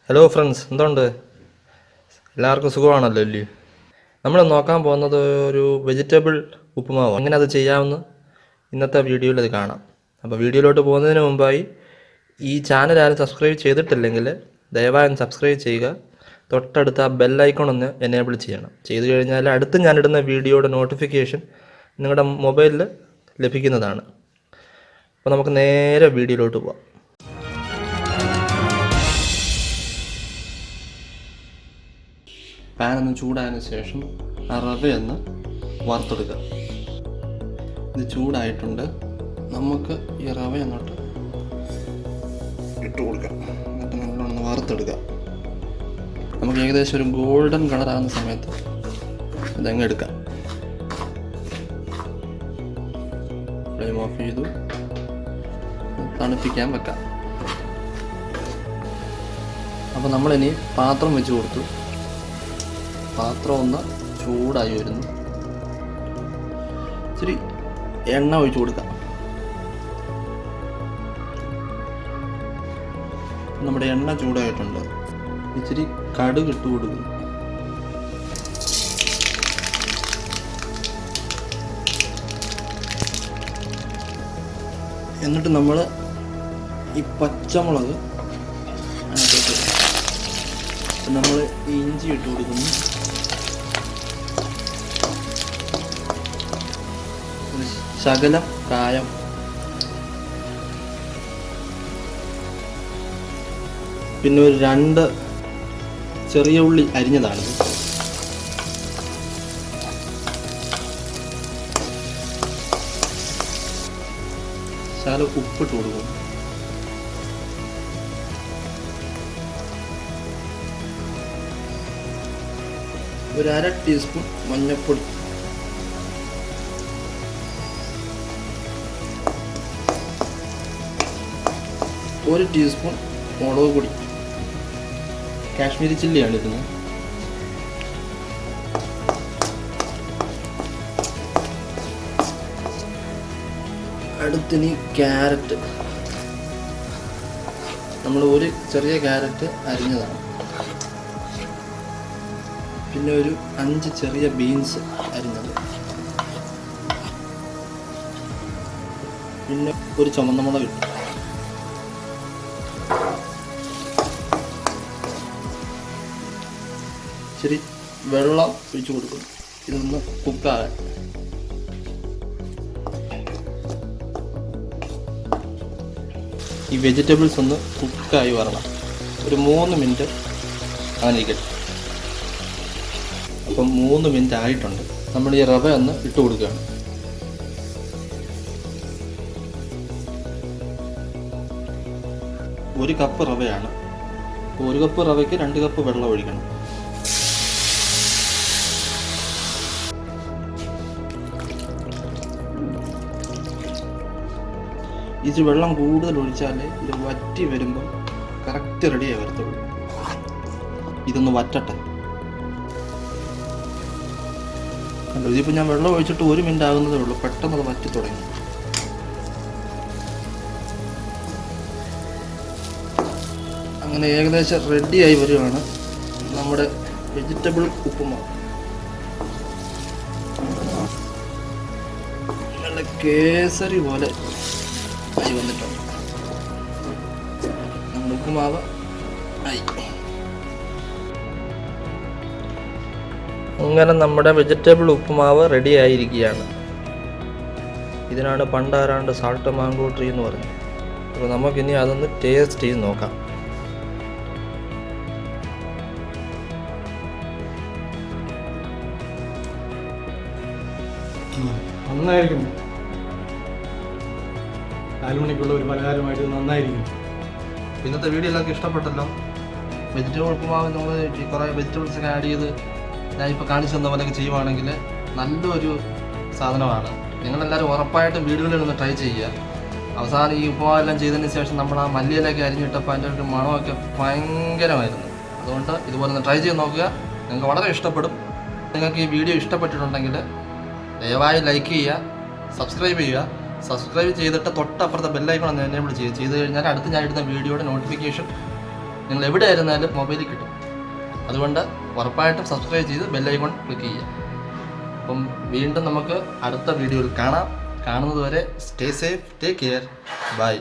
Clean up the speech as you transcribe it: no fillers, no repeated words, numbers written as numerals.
Hello friends, എന്തുണ്ട്? എല്ലാവർക്കും സുഖമാണല്ലോ അല്ലേ? നമ്മൾ നോക്കാൻ പോകുന്നത് ഒരു വെജിറ്റബിൾ ഉപ്പുമാവ്, അങ്ങനെ അത് ചെയ്യാമെന്ന് ഇന്നത്തെ വീഡിയോയിൽ അത് കാണാം. അപ്പോൾ വീഡിയോയിലോട്ട് പോകുന്നതിന് മുമ്പായി ഈ ചാനൽ ആരും സബ്സ്ക്രൈബ് ചെയ്തിട്ടില്ലെങ്കിൽ ദയവായി സബ്സ്ക്രൈബ് ചെയ്യുക. തൊട്ടടുത്ത ആ ബെല്ലൈക്കൺ ഒന്ന് എനേബിൾ ചെയ്യണം. ചെയ്തു കഴിഞ്ഞാൽ അടുത്ത് ഞാനിടുന്ന വീഡിയോയുടെ നോട്ടിഫിക്കേഷൻ നിങ്ങളുടെ മൊബൈലിൽ ലഭിക്കുന്നതാണ്. അപ്പോൾ നമുക്ക് നേരെ വീഡിയോയിലോട്ട് പോകാം. പാനൊന്ന് ചൂടായതിനു ശേഷം ആ റവയൊന്ന് വറുത്തെടുക്കുക. ഇത് ചൂടായിട്ടുണ്ട്. നമുക്ക് ഈ റവ അങ്ങോട്ട് ഇട്ട് കൊടുക്കാം. എന്നിട്ട് നല്ലോണം വറുത്തെടുക്കാം. നമുക്ക് ഏകദേശം ഒരു ഗോൾഡൻ കളറാകുന്ന സമയത്ത് ഇതങ്ങ് എടുക്കാം. ഫ്ലെയിം ഓഫ് ചെയ്തു, തണുപ്പിക്കാൻ വെക്കാം. അപ്പോൾ നമ്മളിനി പാത്രം വെച്ച് കൊടുത്തു. പാത്രം ഒന്ന് ചൂടായി വരുന്നു. ഇച്ചിരി എണ്ണ ഒഴിച്ചു കൊടുക്കാം. നമ്മുടെ എണ്ണ ചൂടായിട്ടുണ്ട്. ഇച്ചിരി കടുക് ഇട്ട് കൊടുക്കുന്നു. എന്നിട്ട് നമ്മൾ ഈ പച്ചമുളക് നമ്മൾ ഇഞ്ചി ഇട്ട് കൊടുക്കുന്നു. ശകലം കായം, പിന്നെ ഒരു 2 ചെറിയ ഉള്ളി അരിഞ്ഞതാണിത്. ശകലം ഉപ്പിട്ട് കൊടുക്കും. ഒരു 1/2 ടീസ്പൂൺ മഞ്ഞൾപ്പൊടി, ഒരു ടീസ്പൂൺ മുളക് പൊടി, കാശ്മീരി ചില്ലിയാണ് ഇടുന്നത്. അടുത്തിനി ക്യാരറ്റ്, നമ്മൾ ഒരു ചെറിയ ക്യാരറ്റ് അരിഞ്ഞതാണ്. പിന്നെ ഒരു 5 ചെറിയ ബീൻസ് അരിഞ്ഞത്, പിന്നെ ഒരു ചുവന്ന മുളക് ഇട്ടു. ഇച്ചിരി വെള്ളം ഒഴിച്ചു കൊടുക്കുന്നു. ഇതൊന്ന് കുക്കാകാൻ. ഈ വെജിറ്റബിൾസ് ഒന്ന് കുക്കായി വരണം. ഒരു 3 മിനിറ്റ് അങ്ങനെ ഇരിക്കട്ടെ. അപ്പം 3 മിനിറ്റ് ആയിട്ടുണ്ട്. നമ്മൾ ഈ റവ ഒന്ന് ഇട്ട് കൊടുക്കുകയാണ്. ഒരു കപ്പ് റവയാണ്. 1 കപ്പ് റവയ്ക്ക് 2 കപ്പ് വെള്ളം ഒഴിക്കണം. ഇത് വെള്ളം കൂടുതൽ ഒഴിച്ചാലേ ഇത് വറ്റി വരുമ്പോൾ കറക്റ്റ് റെഡിയായി വരത്തുള്ളൂ. ഇതൊന്ന് വറ്റട്ടെ. കണ്ടോ, ഇതിപ്പോൾ ഞാൻ വെള്ളം ഒഴിച്ചിട്ട് 1 മിനിറ്റ് ആകുന്നതേ ഉള്ളൂ. പെട്ടെന്ന് അത് വറ്റി തുടങ്ങി. അങ്ങനെ ഏകദേശം റെഡിയായി വരികയാണ് നമ്മുടെ വെജിറ്റബിൾ ഉപ്പുമാവ്. നല്ല കേസരി പോലെ ആയി വന്നിട്ടുണ്ട് നമ്മുടെ ഉപ്പുമാവ്. അങ്ങനെ നമ്മുടെ വെജിറ്റബിൾ ഉപ്പുമാവ് റെഡി ആയിരിക്കുകയാണ്. ഇതിനാണ് പണ്ടാരാണ്ട് സാൾട്ട് മാംഗോ ട്രീ എന്ന് പറഞ്ഞത്. അപ്പോൾ നമുക്കിനി അതൊന്ന് ടേസ്റ്റ് ചെയ്ത് നോക്കാം. നന്നായിരിക്കും. 4 മണിക്കുള്ള ഒരു പലഹാരമായിട്ട് നന്നായിരിക്കും. ഇന്നത്തെ വീഡിയോ എല്ലാവർക്കും ഇഷ്ടപ്പെട്ടല്ലോ. വെജിറ്റബിൾ ഉപ്പുമാവ് നമ്മൾ കുറേ വെജിറ്റബിൾസ് ഒക്കെ ആഡ് ചെയ്ത് ഞാനിപ്പോൾ കാണിച്ചു തന്ന പോലെയൊക്കെ ചെയ്യുവാണെങ്കിൽ നല്ലൊരു സാധനമാണ്. നിങ്ങളെല്ലാവരും ഉറപ്പായിട്ടും വീടുകളിൽ ഒന്ന് ട്രൈ ചെയ്യുക. അവസാനം ഈ ഉപ്പുമാവെല്ലാം ചെയ്തതിന് ശേഷം നമ്മൾ ആ മല്ലിയിലൊക്കെ അരിഞ്ഞിട്ടപ്പോൾ അതിൻ്റെ ഒരു മണമൊക്കെ ഭയങ്കരമായിരുന്നു. അതുകൊണ്ട് ഇതുപോലെ ഒന്ന് ട്രൈ ചെയ്ത് നോക്കുക. നിങ്ങൾക്ക് വളരെ ഇഷ്ടപ്പെടും. നിങ്ങൾക്ക് ഈ വീഡിയോ ഇഷ്ടപ്പെട്ടിട്ടുണ്ടെങ്കിൽ ദയവായി ലൈക്ക് ചെയ്യുക, സബ്സ്ക്രൈബ് ചെയ്യുക. സബ്സ്ക്രൈബ് ചെയ്തിട്ട് തൊട്ടപ്പുറത്തെ ബെല്ലൈക്കൺ ഒന്ന് എനേബിൾ ചെയ്ത് കഴിഞ്ഞാൽ അടുത്ത് ഞാൻ ഇടുന്ന വീഡിയോയുടെ നോട്ടിഫിക്കേഷൻ നിങ്ങൾ എവിടെ ആയിരുന്നാലും മൊബൈലിൽ കിട്ടും. അതുകൊണ്ട് ഉറപ്പായിട്ടും സബ്സ്ക്രൈബ് ചെയ്ത് ബെല്ലൈക്കൺ ക്ലിക്ക് ചെയ്യുക. അപ്പം വീണ്ടും നമുക്ക് അടുത്ത വീഡിയോയിൽ കാണാം. കാണുന്നത് വരെ stay safe, take care, by.